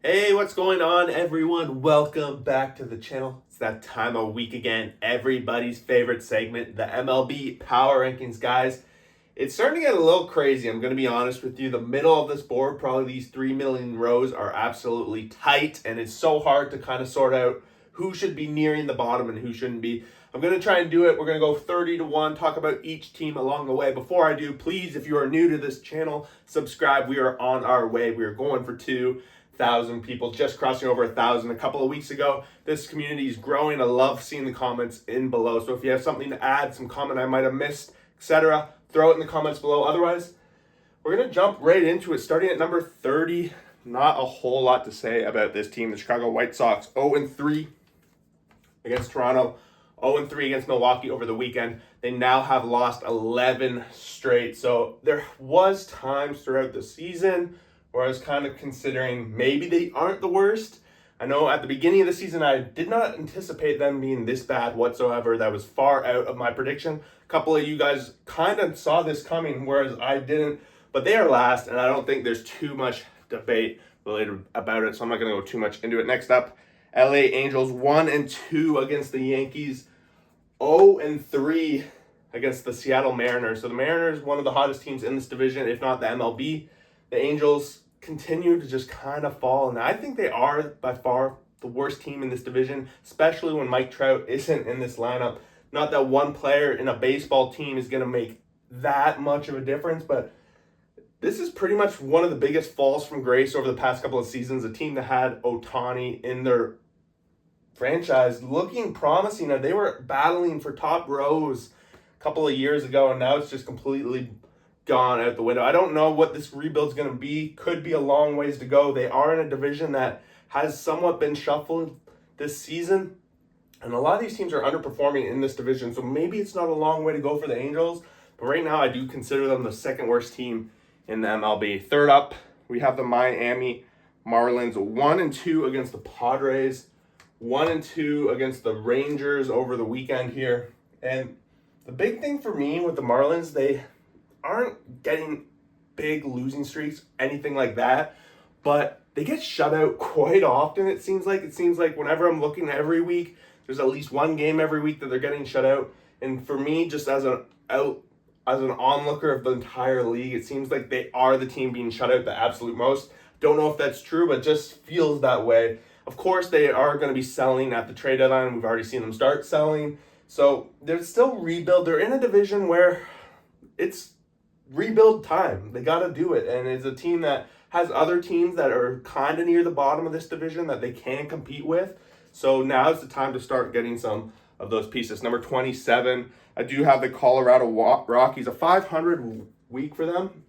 Hey, what's going on, everyone? Welcome back to the channel. It's that time of week again. Everybody's favorite segment, the MLB Power Rankings, guys. It's starting to get a little crazy. I'm going to be honest with you. The middle of this board, probably these 3 million rows, are absolutely tight, and it's so hard to kind of sort out who should be nearing the bottom and who shouldn't be. I'm going to try and do it. We're going to go 30-1, talk about each team along the way. Before I do, please, if you are new to this channel, subscribe. We are on our way. We are going for 2,000 people, just crossing over 1,000 a couple of weeks ago. This community is growing. I love seeing the comments in below. So if you have something to add, some comment I might have missed, etc., throw it in the comments below. Otherwise, we're going to jump right into it. Starting at number 30, not a whole lot to say about this team. The Chicago White Sox, 0-3 against Toronto, 0-3 against Milwaukee over the weekend. They now have lost 11 straight. So there was times throughout the season where I was kind of considering maybe they aren't the worst. I know at the beginning of the season, I did not anticipate them being this bad whatsoever. That was far out of my prediction. A couple of you guys kind of saw this coming, whereas I didn't. But they are last, and I don't think there's too much debate related about it, so I'm not going to go too much into it. Next up, LA Angels, 1-2 against the Yankees, 0-3 against the Seattle Mariners. So the Mariners, one of the hottest teams in this division, if not the MLB. The Angels continue to just kind of fall, and I think they are by far the worst team in this division, especially when Mike Trout isn't in this lineup. Not that one player in a baseball team is going to make that much of a difference, but this is pretty much one of the biggest falls from grace over the past couple of seasons. A team that had Ohtani in their franchise looking promising. Now, they were battling for top rows a couple of years ago, and now it's just completely gone out the window. I don't know what this rebuild's going to be. Could be a long ways to go. They are in a division that has somewhat been shuffled this season, and a lot of these teams are underperforming in this division, so maybe it's not a long way to go for the Angels, but right now I do consider them the second worst team in the MLB. Third up, we have the Miami Marlins, 1-2 against the Padres, 1-2 against the Rangers over the weekend here. And the big thing for me with the Marlins, they aren't getting big losing streaks, anything like that, but they get shut out quite often. It seems like whenever I'm looking every week, there's at least one game every week that they're getting shut out. And for me, just as an onlooker of the entire league, it seems like they are the team being shut out the absolute most. Don't know if that's true, but just feels that way. Of course, they are going to be selling at the trade deadline. We've already seen them start selling. So they're still rebuild. They're in a division where it's rebuild time. They got to do it. And it's a team that has other teams that are kind of near the bottom of this division that they can compete with. So now's the time to start getting some of those pieces. Number 27, I do have the Colorado Rockies, a 500 week for them.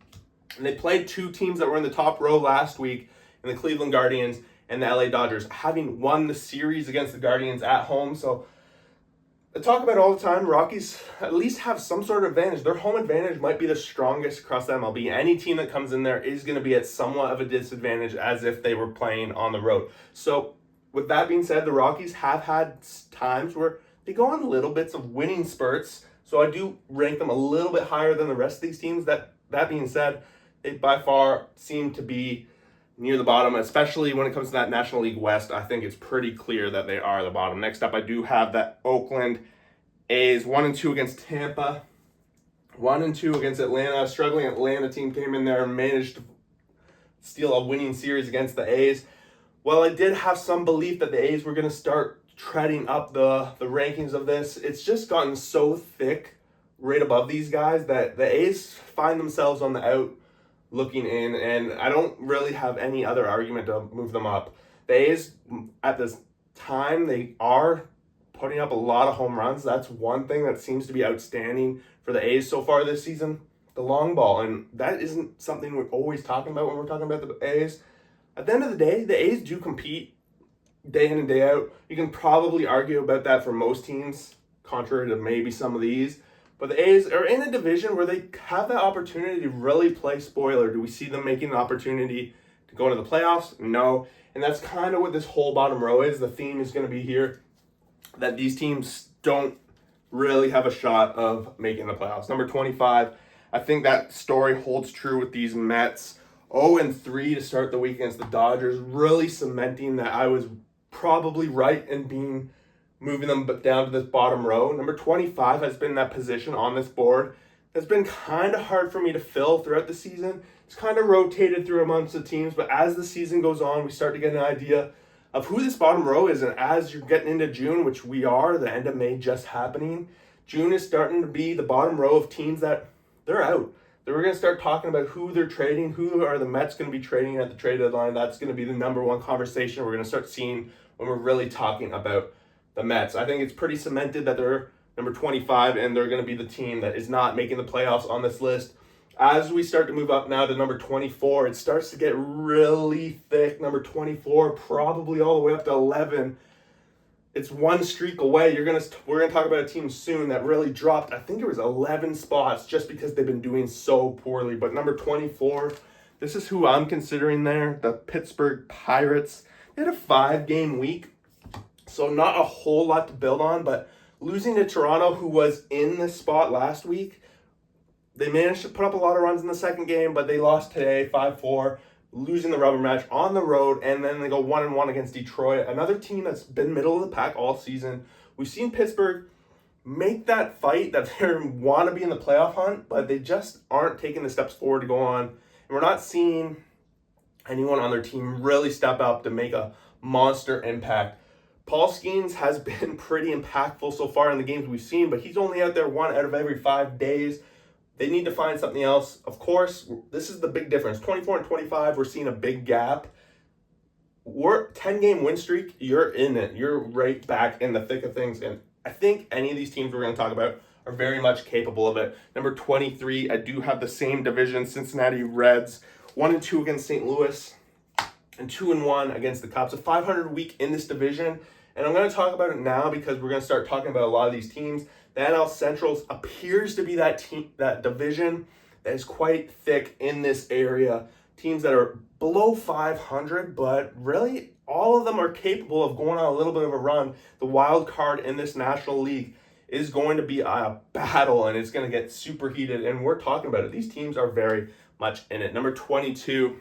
And they played two teams that were in the top row last week in the Cleveland Guardians and the LA Dodgers, having won the series against the Guardians at home. So I talk about it all the time. Rockies at least have some sort of advantage. Their home advantage might be the strongest across the MLB. Any team that comes in there is going to be at somewhat of a disadvantage as if they were playing on the road. So with that being said, the Rockies have had times where they go on little bits of winning spurts. So I do rank them a little bit higher than the rest of these teams. That being said, they by far seem to be near the bottom, especially when it comes to that National League West. I think it's pretty clear that they are the bottom. Next up, I do have that Oakland A's, 1-2 against Tampa, 1-2 against Atlanta. A struggling Atlanta team came in there and managed to steal a winning series against the A's. Well, I did have some belief that the A's were going to start treading up the rankings of this. It's just gotten so thick right above these guys that the A's find themselves on the out looking in, and I don't really have any other argument to move them up. The A's, at this time, they are putting up a lot of home runs. That's one thing that seems to be outstanding for the A's so far this season, the long ball, and that isn't something we're always talking about when we're talking about the A's. At the end of the day, the A's do compete day in and day out. You can probably argue about that for most teams, contrary to maybe some of these. But the A's are in a division where they have that opportunity to really play spoiler. Do we see them making an opportunity to go into the playoffs? No. And that's kind of what this whole bottom row is. The theme is going to be here that these teams don't really have a shot of making the playoffs. Number 25, I think that story holds true with these Mets. 0-3 to start the week against the Dodgers, really cementing that I was probably right in moving them down to this bottom row. Number 25 has been in that position on this board. That's been kind of hard for me to fill throughout the season. It's kind of rotated through amongst the teams, but as the season goes on, we start to get an idea of who this bottom row is. And as you're getting into June, which we are, the end of May just happening, June is starting to be the bottom row of teams that they're out. Then we're going to start talking about who they're trading, who are the Mets going to be trading at the trade deadline. That's going to be the number one conversation we're going to start seeing when we're really talking about the Mets. I think it's pretty cemented that they're number 25 and they're going to be the team that is not making the playoffs on this list. As we start to move up now to number 24, it starts to get really thick. Number 24, probably all the way up to 11. It's one streak away. We're gonna talk about a team soon that really dropped. I think it was 11 spots just because they've been doing so poorly. But number 24, this is who I'm considering there. The Pittsburgh Pirates. They had a 5-game week, so not a whole lot to build on. But losing to Toronto, who was in this spot last week, they managed to put up a lot of runs in the second game, but they lost today 5-4. Losing the rubber match on the road, and then they go 1-1 against Detroit, another team that's been middle of the pack all season. We've seen Pittsburgh make that fight that they want to be in the playoff hunt, but they just aren't taking the steps forward to go on. And we're not seeing anyone on their team really step up to make a monster impact. Paul Skeens has been pretty impactful so far in the games we've seen, but he's only out there 1 out of every 5 days. They need to find something else. Of course, this is the big difference. 24 and 25, we're seeing a big gap. We're 10-game win streak, you're in it. You're right back in the thick of things. And I think any of these teams we're going to talk about are very much capable of it. Number 23, I do have the same division, Cincinnati Reds. 1-2 against St. Louis and 2-1 against the Cubs. A 500 week in this division. And I'm going to talk about it now because we're going to start talking about a lot of these teams. The NL Centrals appears to be that division that is quite thick in this area. Teams that are below 500, but really all of them are capable of going on a little bit of a run. The wild card in this National League is going to be a battle, and it's going to get super heated, and we're talking about it. These teams are very much in it. Number 22,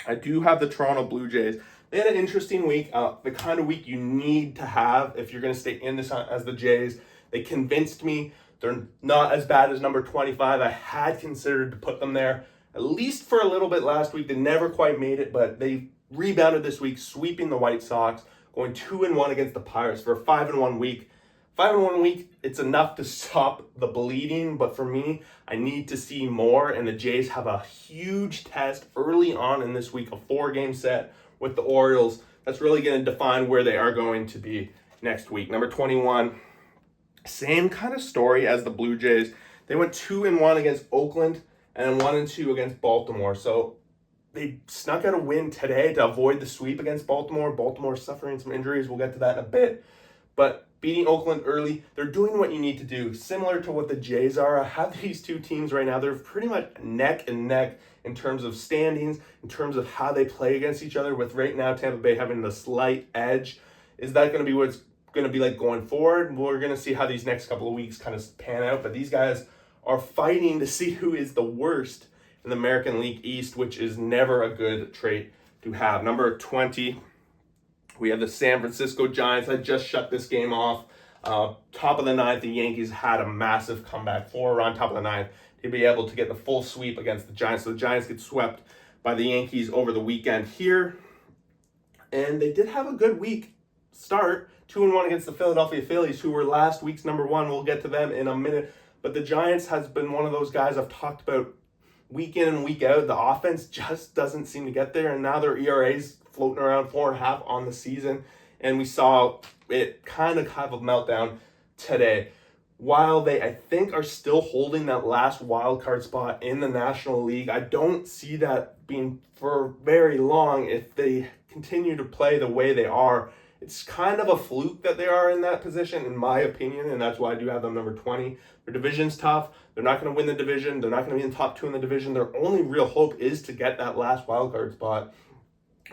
I do have the Toronto Blue Jays. They had an interesting week, the kind of week you need to have if you're going to stay in this as the Jays. They convinced me they're not as bad as number 25. I had considered to put them there, at least for a little bit last week. They never quite made it, but they rebounded this week, sweeping the White Sox, going 2-1 against the Pirates for a 5-1 week. 5-1 week, it's enough to stop the bleeding, but for me, I need to see more, and the Jays have a huge test early on in this week, a 4-game set with the Orioles. That's really going to define where they are going to be next week. Number 21, same kind of story as the Blue Jays. They went 2-1 against Oakland and 1-2 against Baltimore. So they snuck out a win today to avoid the sweep against Baltimore. Baltimore suffering some injuries. We'll get to that in a bit. But beating Oakland early, they're doing what you need to do. Similar to what the Jays are. I have these two teams right now. They're pretty much neck and neck in terms of standings, in terms of how they play against each other, with right now Tampa Bay having the slight edge. Is that going to be what it's going to be like going forward? We're going to see how these next couple of weeks kind of pan out. But these guys are fighting to see who is the worst in the American League East, which is never a good trait to have. Number 20, we have the San Francisco Giants. I just shut this game off. Top of the ninth, the Yankees had a massive comeback. 4 on top of the ninth to be able to get the full sweep against the Giants. So the Giants get swept by the Yankees over the weekend here. And they did have a good week start. 2-1 against the Philadelphia Phillies, who were last week's number 1. We'll get to them in a minute. But the Giants has been one of those guys I've talked about week in and week out. The offense just doesn't seem to get there. And now their ERA's floating around 4.5 on the season. And we saw it kind of have a meltdown today. While they, I think, are still holding that last wild card spot in the National League, I don't see that being for very long if they continue to play the way they are. It's kind of a fluke that they are in that position, in my opinion, and that's why I do have them number 20. Their division's tough. They're not going to win the division. They're not going to be in the top 2 in the division. Their only real hope is to get that last wild card spot.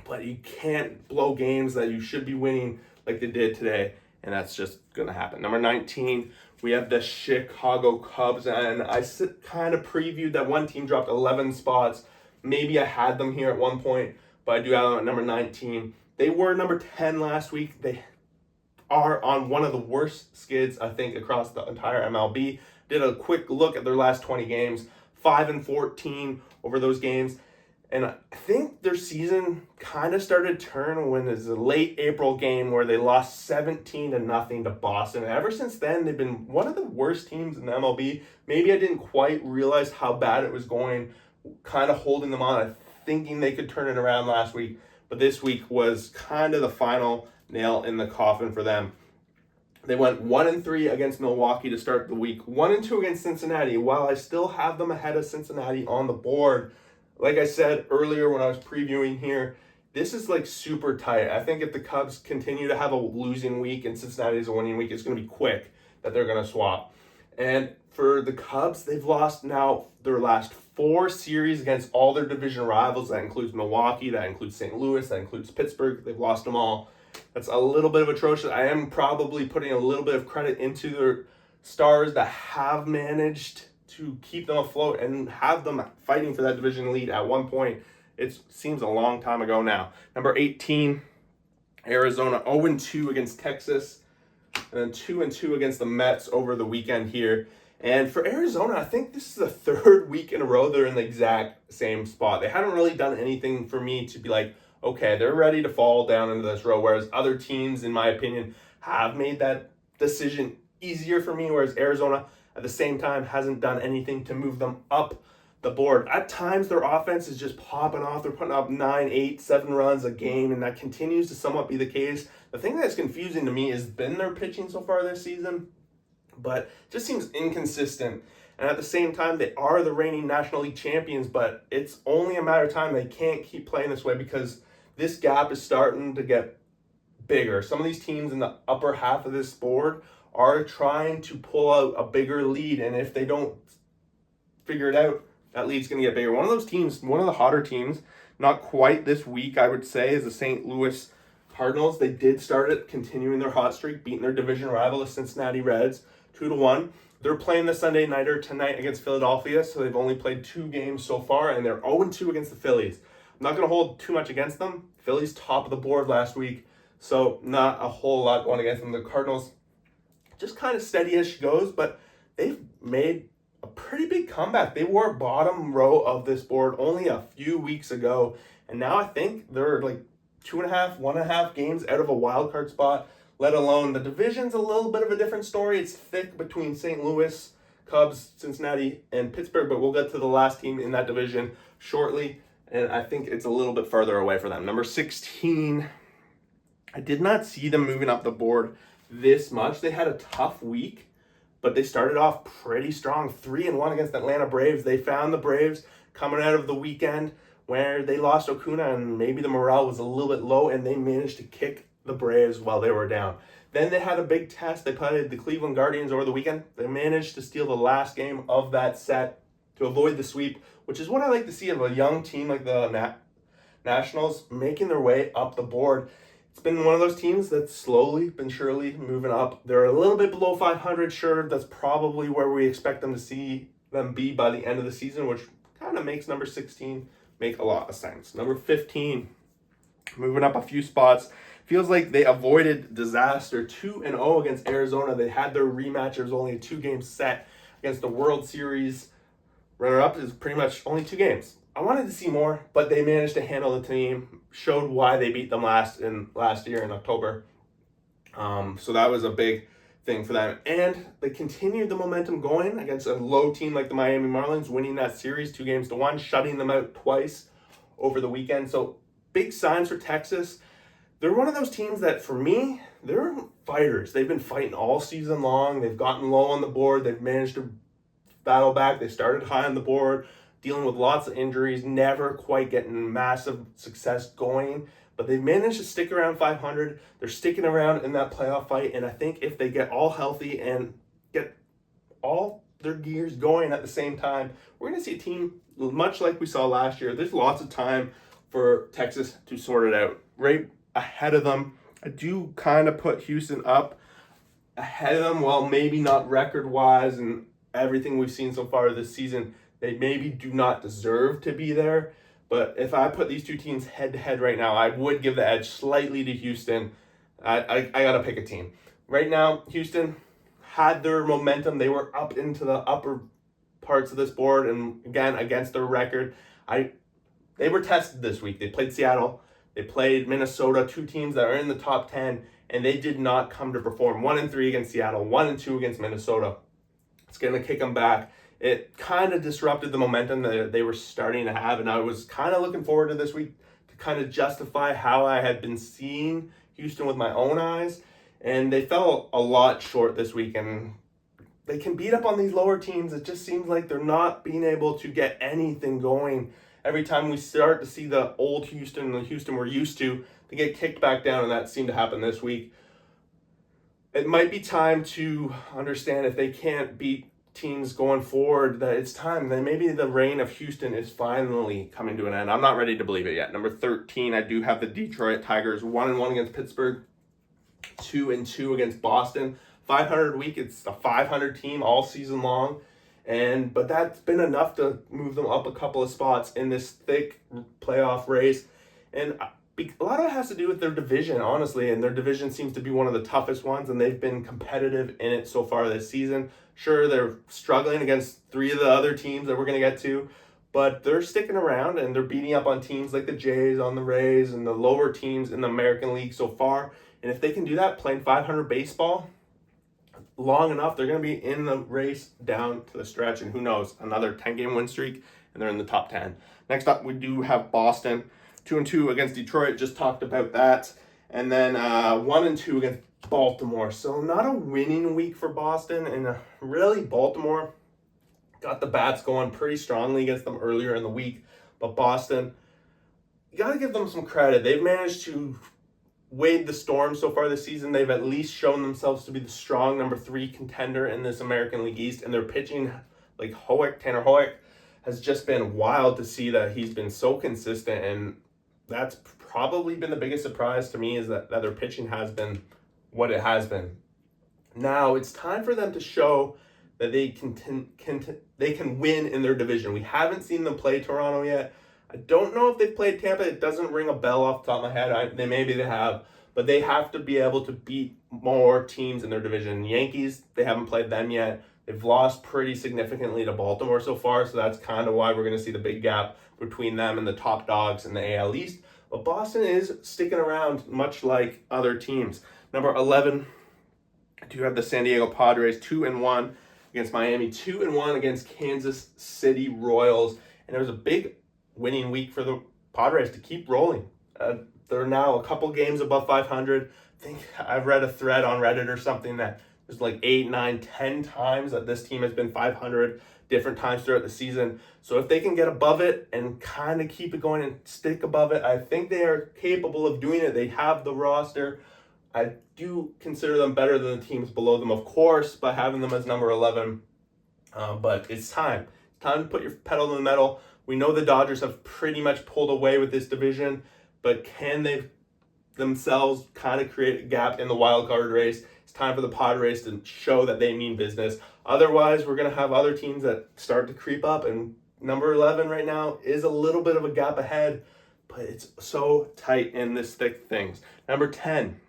But you can't blow games that you should be winning like they did today, and that's just going to happen. Number 19, we have the Chicago Cubs, and I kind of previewed that one team dropped 11 spots. maybe I had them here at one point, but I do have them at number 19. They were number 10 last week. They are on one of the worst skids, I think, across the entire MLB. Did a quick look at their last 20 games, 5-14 over those games. And I think their season kind of started to turn when there's a late April game where they lost 17-0 to Boston. And ever since then, they've been one of the worst teams in the MLB. Maybe I didn't quite realize how bad it was going, kind of holding them on, thinking they could turn it around last week. But this week was kind of the final nail in the coffin for them. They went 1-3 against Milwaukee to start the week, 1-2 against Cincinnati. While I still have them ahead of Cincinnati on the board, like I said earlier when I was previewing here, this is like super tight. I think if the Cubs continue to have a losing week and Cincinnati is a winning week, it's going to be quick that they're going to swap. And for the Cubs, they've lost now their last 4 series against all their division rivals. That includes Milwaukee, that includes St. Louis, that includes Pittsburgh. They've lost them all. That's a little bit of atrocious. I am probably putting a little bit of credit into their stars that have managed to keep them afloat and have them fighting for that division lead at one point. It seems a long time ago now. Number 18, Arizona, 0-2 against Texas, and then 2-2 against the Mets over the weekend here. And for Arizona, I think this is the 3rd week in a row they're in the exact same spot. They haven't really done anything for me to be like, okay, they're ready to fall down into this row, whereas other teams, in my opinion, have made that decision easier for me, whereas Arizona, at the same time, hasn't done anything to move them up the board. At times, their offense is just popping off. They're putting up 9, 8, 7 runs a game, and that continues to somewhat be the case. The thing that's confusing to me has been their pitching so far this season, but it just seems inconsistent. And at the same time, they are the reigning National League champions, but it's only a matter of time. They can't keep playing this way because this gap is starting to get bigger. Some of these teams in the upper half of this board are trying to pull out a bigger lead, and if they don't figure it out, that lead's going to get bigger. One of those teams, one of the hotter teams, not quite this week, I would say, is the St. Louis Cardinals. They did start it, continuing their hot streak, beating their division rival, the Cincinnati Reds, 2-1. They're playing the Sunday nighter tonight against Philadelphia, so they've only played 2 games so far, and they're 0-2 against the Phillies. I'm not going to hold too much against them. Phillies top of the board last week, so not a whole lot going against them. The Cardinals, just kind of steady as she goes, but they've made a pretty big comeback. They were bottom row of this board only a few weeks ago, and now I think they're like 1.5 games out of a wild card spot, let alone the division's a little bit of a different story. It's thick between St. Louis, Cubs, Cincinnati, and Pittsburgh, but we'll get to the last team in that division shortly, and I think it's a little bit further away for them. Number 16, I did not see them moving up the board this much. They had a tough week, but they started off pretty strong, 3-1 against Atlanta Braves. They found the Braves coming out of the weekend where they lost Acuna and maybe the morale was a little bit low, and they managed to kick the Braves while they were down. Then they had a big test. They played the Cleveland Guardians over the weekend. They managed to steal the last game of that set to avoid the sweep, which is what I like to see of a young team like the Nationals making their way up the board. It's been one of those teams that's slowly but surely moving up. They're a little bit below 500, sure. That's probably where we expect them to see them be by the end of the season, which kind of makes number 16 make a lot of sense. Number 15, moving up a few spots. Feels like they avoided disaster. 2-0 against Arizona. They had their rematch. There was only a 2-game set against the World Series runner-up. Is pretty much only 2 games. I wanted to see more, but they managed to handle the team, showed why they beat them last year in October. So that was a big thing for them. And they continued the momentum going against a low team like the Miami Marlins, winning that series 2-1, shutting them out twice over the weekend. So big signs for Texas. They're one of those teams that, for me, they're fighters. They've been fighting all season long. They've gotten low on the board. They've managed to battle back. They started high on the board, dealing with lots of injuries, never quite getting massive success going, but they've managed to stick around 500. They're sticking around in that playoff fight, and I think if they get all healthy and get all their gears going at the same time, we're going to see a team much like we saw last year. There's lots of time for Texas to sort it out. Right ahead of them, I do kind of put Houston up ahead of them, while maybe not record-wise and everything we've seen so far this season. They maybe do not deserve to be there, But if I put these two teams head to head right now, I would give the edge slightly to Houston. I got to pick a team. Right now, Houston had their momentum. They were up into the upper parts of this board, and again, against their record, they were tested this week. They played Seattle, they played Minnesota, two teams that are in the top 10, and they did not come to perform. 1-3 against Seattle, 1-2 against Minnesota. It's going to kick them back. It kind of disrupted the momentum that they were starting to have, and I was kind of looking forward to this week to kind of justify how I had been seeing Houston with my own eyes, and they fell a lot short this week, and they can beat up on these lower teams. It just seems like they're not being able to get anything going. Every time we start to see the old Houston, the Houston we're used to, they get kicked back down, and that seemed to happen this week. It might be time to understand if they can't beat teams going forward, that it's time. Then maybe the reign of Houston is finally coming to an end. I'm not ready to believe it yet. Number 13, I do have the Detroit Tigers 1-1 against Pittsburgh, 2-2 against Boston. 500 week, it's a 500 team all season long, but that's been enough to move them up a couple of spots in this thick playoff race. And a lot of it has to do with their division, honestly, and their division seems to be one of the toughest ones, and they've been competitive in it so far this season. Sure, they're struggling against three of the other teams that we're going to get to, but they're sticking around, and they're beating up on teams like the Jays, on the Rays, and the lower teams in the American League so far. And if they can do that, playing 500 baseball long enough, they're going to be in the race down to the stretch, and who knows, another 10-game win streak, and they're in the top 10. Next up, we do have Boston, 2-2 against Detroit, just talked about that, and then 1-2 against Baltimore. So not a winning week for Boston, and really Baltimore got the bats going pretty strongly against them earlier in the week, but Boston, you got to give them some credit. They've managed to wade the storm so far this season. They've at least shown themselves to be the strong number 3 contender in this American League East, and their pitching, like Tanner Hoek, has just been wild to see that he's been so consistent, and that's probably been the biggest surprise to me, is that their pitching has been what it has been. Now it's time for them to show that they can win in their division. We haven't seen them play Toronto yet. I don't know if they've played Tampa. It doesn't ring a bell off the top of my head. Maybe they have, but they have to be able to beat more teams in their division. Yankees, they haven't played them yet. They've lost pretty significantly to Baltimore so far, so that's kind of why we're going to see the big gap between them and the top dogs in the AL East. But Boston is sticking around, much like other teams. Number 11, I do have the San Diego Padres, 2-1 against Miami, 2-1 against Kansas City Royals, and it was a big winning week for the Padres to keep rolling. They're now a couple games above 500. I think I've read a thread on Reddit or something that there's like 8, 9, 10 times that this team has been 500 different times throughout the season. So if they can get above it and kind of keep it going and stick above it, I think they are capable of doing it. They have the roster. I do consider them better than the teams below them, of course, by having them as number 11. But it's time. It's time to put your pedal to the metal. We know the Dodgers have pretty much pulled away with this division, but can they themselves kind of create a gap in the wild card race? It's time for the Padres to show that they mean business. Otherwise, we're going to have other teams that start to creep up, and number 11 right now is a little bit of a gap ahead, but it's so tight in this thick things. Number 10,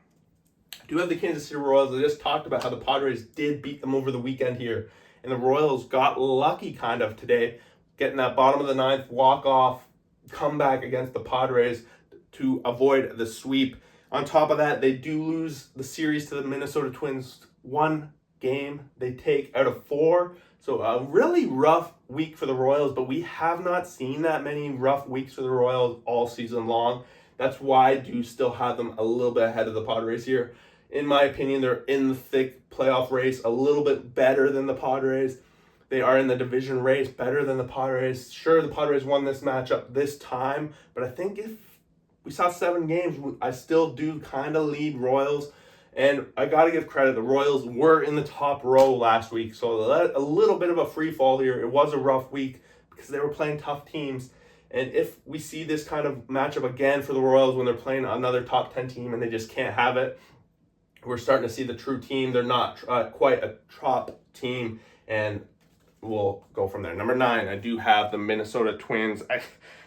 I do have the Kansas City Royals. I just talked about how the Padres did beat them over the weekend here, and the Royals got lucky kind of today, getting that bottom of the ninth walk-off comeback against the Padres to avoid the sweep. On top of that, they do lose the series to the Minnesota Twins. 1 game they take out of 4. So a really rough week for the Royals, but we have not seen that many rough weeks for the Royals all season long. That's why I do still have them a little bit ahead of the Padres here. In my opinion, they're in the thick playoff race, a little bit better than the Padres. They are in the division race, better than the Padres. Sure, the Padres won this matchup this time, but I think if we saw 7 games, I still do kind of lead Royals. And I got to give credit, the Royals were in the top row last week, so a little bit of a free fall here. It was a rough week because they were playing tough teams. And if we see this kind of matchup again for the Royals when they're playing another top 10 team and they just can't have it, we're starting to see the true team. They're not quite a top team, and we'll go from there. Number 9, I do have the Minnesota Twins.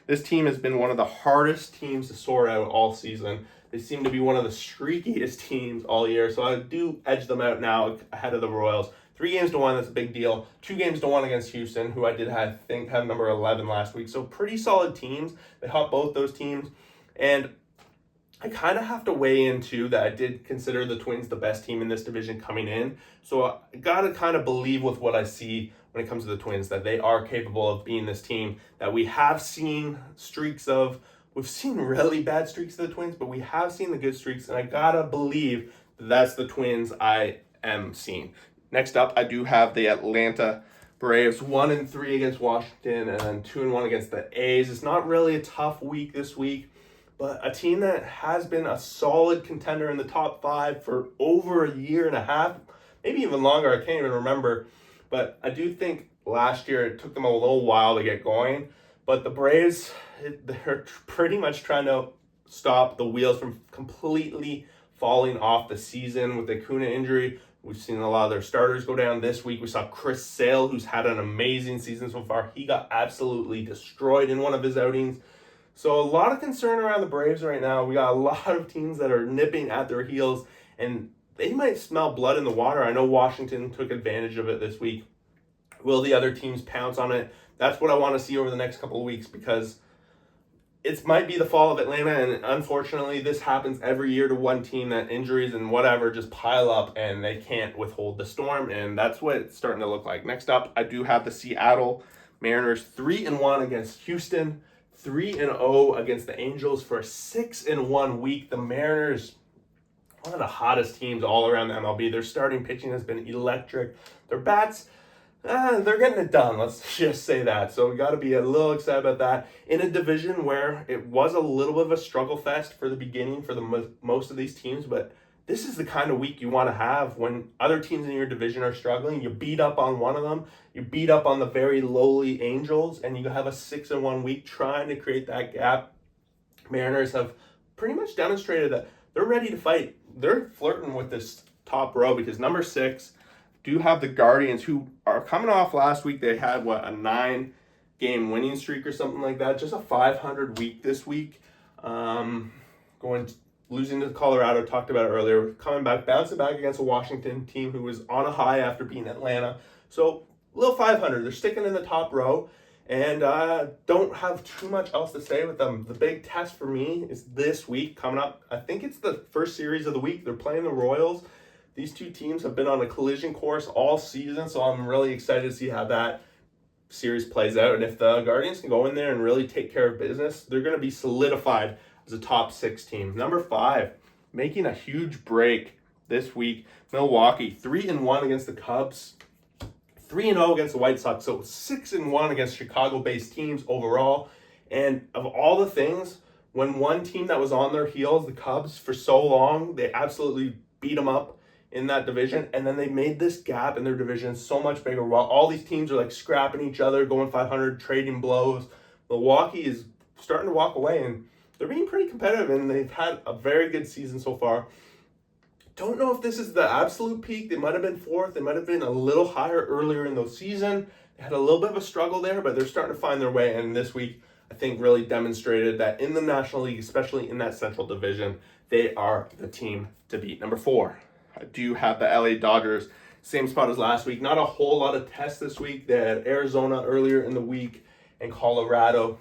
This team has been one of the hardest teams to sort out all season. They seem to be one of the streakiest teams all year, so I do edge them out now ahead of the Royals. 3-1, that's a big deal. 2-1 against Houston, who I did have number 11 last week. So pretty solid teams. They helped both those teams. And I kind of have to weigh in too that I did consider the Twins the best team in this division coming in. So I got to kind of believe with what I see when it comes to the Twins that they are capable of being this team that we have seen streaks of. We've seen really bad streaks of the Twins, but we have seen the good streaks, and I got to believe that's the Twins I am seeing. Next up, I do have the Atlanta Braves, 1-3 against Washington and then 2-1 against the A's. It's not really a tough week this week, but a team that has been a solid contender in the top 5 for over a year and a half, maybe even longer, I can't even remember. But I do think last year it took them a little while to get going. But the Braves, they're pretty much trying to stop the wheels from completely falling off the season with the Acuna injury. We've seen a lot of their starters go down this week. We saw Chris Sale, who's had an amazing season so far. He got absolutely destroyed in one of his outings. So a lot of concern around the Braves right now. We got a lot of teams that are nipping at their heels, and they might smell blood in the water. I know Washington took advantage of it this week. Will the other teams pounce on it? That's what I want to see over the next couple of weeks, because it might be the fall of Atlanta, and unfortunately this happens every year to one team, that injuries and whatever just pile up and they can't withhold the storm, and that's what it's starting to look like. Next up, I do have the Seattle Mariners, 3-1 against Houston, 3-0 against the Angels for a 6-1 week. The Mariners, one of the hottest teams all around the MLB. Their starting pitching has been electric. Their bats, they're getting it done. Let's just say that. So we got to be a little excited about that. In a division where it was a little bit of a struggle fest for the beginning for the most of these teams, but this is the kind of week you want to have when other teams in your division are struggling. You beat up on one of them. You beat up on the very lowly Angels, and you have a 6-1 week trying to create that gap. Mariners have pretty much demonstrated that they're ready to fight. They're flirting with this top row because number 6 do have the Guardians, who are coming off last week. They had, a 9-game winning streak or something like that. Just a 500 week this week. Losing to Colorado, talked about it earlier. Coming back, bouncing back against a Washington team who was on a high after beating Atlanta. So, little 500. They're sticking in the top row. And don't have too much else to say with them. The big test for me is this week coming up. I think it's the first series of the week. They're playing the Royals. These two teams have been on a collision course all season, so I'm really excited to see how that series plays out. And if the Guardians can go in there and really take care of business, they're going to be solidified as a top 6 team. Number 5, making a huge break this week, Milwaukee, 3-1 against the Cubs, 3-0 against the White Sox, so 6-1 against Chicago-based teams overall. And of all the things, when one team that was on their heels, the Cubs, for so long, they absolutely beat them up in that division, and then they made this gap in their division so much bigger while all these teams are like scrapping each other, going 500, trading blows. Milwaukee is starting to walk away, and they're being pretty competitive, and they've had a very good season so far. Don't know if this is the absolute peak. They might have been 4th. They might have been a little higher earlier in the season. They had a little bit of a struggle there, but they're starting to find their way, and this week I think really demonstrated that in the National League, especially in that Central Division, they are the team to beat. Number 4, I do have the LA Dodgers, same spot as last week. Not a whole lot of tests this week. They had Arizona earlier in the week and Colorado.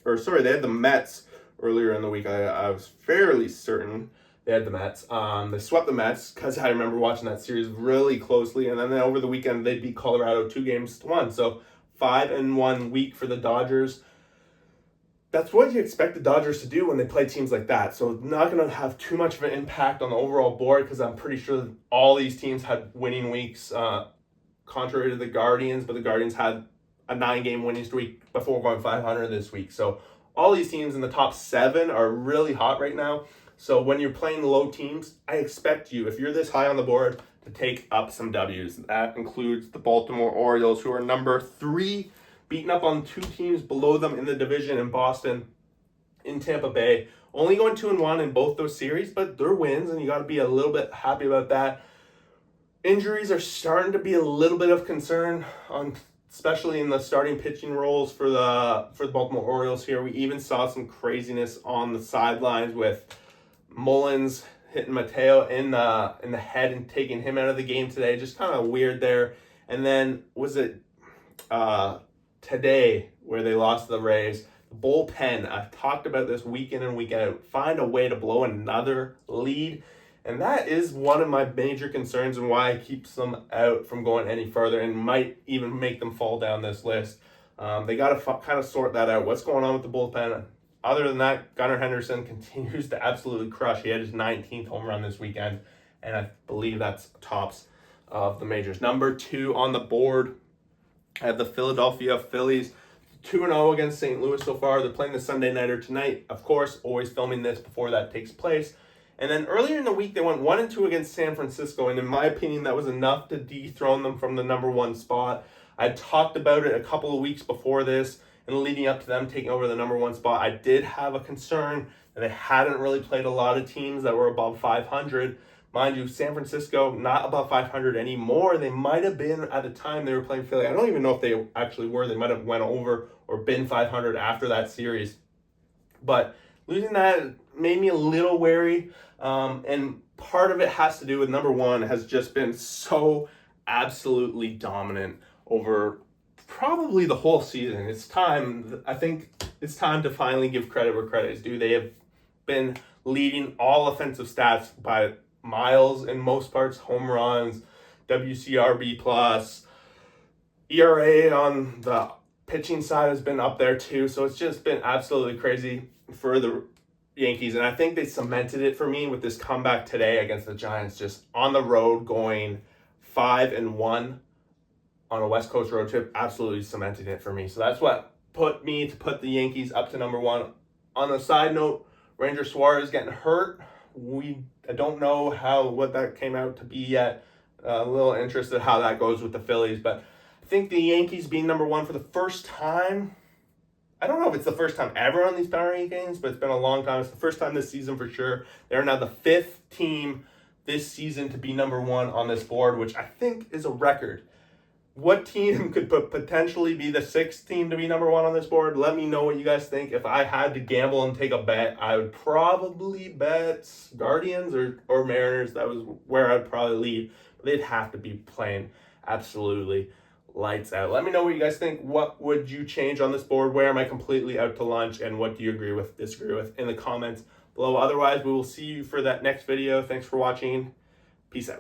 They had the Mets earlier in the week. I was fairly certain they had the Mets. They swept the Mets because I remember watching that series really closely. And then over the weekend, they beat Colorado 2-1. So 5-1 week for the Dodgers. That's what you expect the Dodgers to do when they play teams like that. So not going to have too much of an impact on the overall board because I'm pretty sure all these teams had winning weeks, contrary to the Guardians. But the Guardians had a 9-game winning streak before going 500 this week. So all these teams in the top 7 are really hot right now. So when you're playing low teams, I expect you, if you're this high on the board, to take up some W's. That includes the Baltimore Orioles, who are number 3, beating up on 2 teams below them in the division in Boston, in Tampa Bay. Only going 2-1 in both those series, but they're wins, and you got to be a little bit happy about that. Injuries are starting to be a little bit of concern on especially in the starting pitching roles for the Baltimore Orioles here. We even saw some craziness on the sidelines with Mullins hitting Mateo in the head and taking him out of the game today. Just kind of weird there. And then was it today where they lost to the Rays? The bullpen, I've talked about this week in and week out. Find a way to blow another lead. And that is one of my major concerns and why it keeps them out from going any further and might even make them fall down this list. They got to kind of sort that out. What's going on with the bullpen? Other than that, Gunnar Henderson continues to absolutely crush. He had his 19th home run this weekend, and I believe that's tops of the majors. Number 2 on the board, I have the Philadelphia Phillies. 2-0 against St. Louis so far. They're playing the Sunday nighter tonight. Of course, always filming this before that takes place. And then earlier in the week, they went 1-2 against San Francisco. And in my opinion, that was enough to dethrone them from the number 1 spot. I talked about it a couple of weeks before this and leading up to them taking over the number 1 spot. I did have a concern that they hadn't really played a lot of teams that were above 500. Mind you, San Francisco, not above 500 anymore. They might have been at the time they were playing Philly. I don't even know if they actually were. They might have went over or been 500 after that series. But losing that made me a little wary. And part of it has to do with number 1 has just been so absolutely dominant over probably the whole season. It's time. I think it's time to finally give credit where credit is due. They have been leading all offensive stats by miles in most parts, home runs, WCRB plus, ERA on the pitching side has been up there too. So it's just been absolutely crazy for the Yankees. And I think they cemented it for me with this comeback today against the Giants, just on the road going 5-1 on a West Coast road trip, absolutely cemented it for me. So that's what put the Yankees up to number 1. On a side note, Ranger Suarez getting hurt. I don't know what that came out to be yet. A little interested how that goes with the Phillies, but I think the Yankees being number 1 for the first time. I don't know if it's the first time ever on these power rankings, but it's been a long time. It's the first time this season for sure. They're now the 5th team this season to be number 1 on this board, which I think is a record. What team could potentially be the 6th team to be number 1 on this board? Let me know what you guys think. If I had to gamble and take a bet, I would probably bet Guardians or Mariners. That was where I'd probably lead. But they'd have to be playing absolutely lights out. Let me know what you guys think. What would you change on this board? Where am I completely out to lunch? And what do you agree with, disagree with in the comments below? Otherwise, we will see you for that next video. Thanks for watching. Peace out.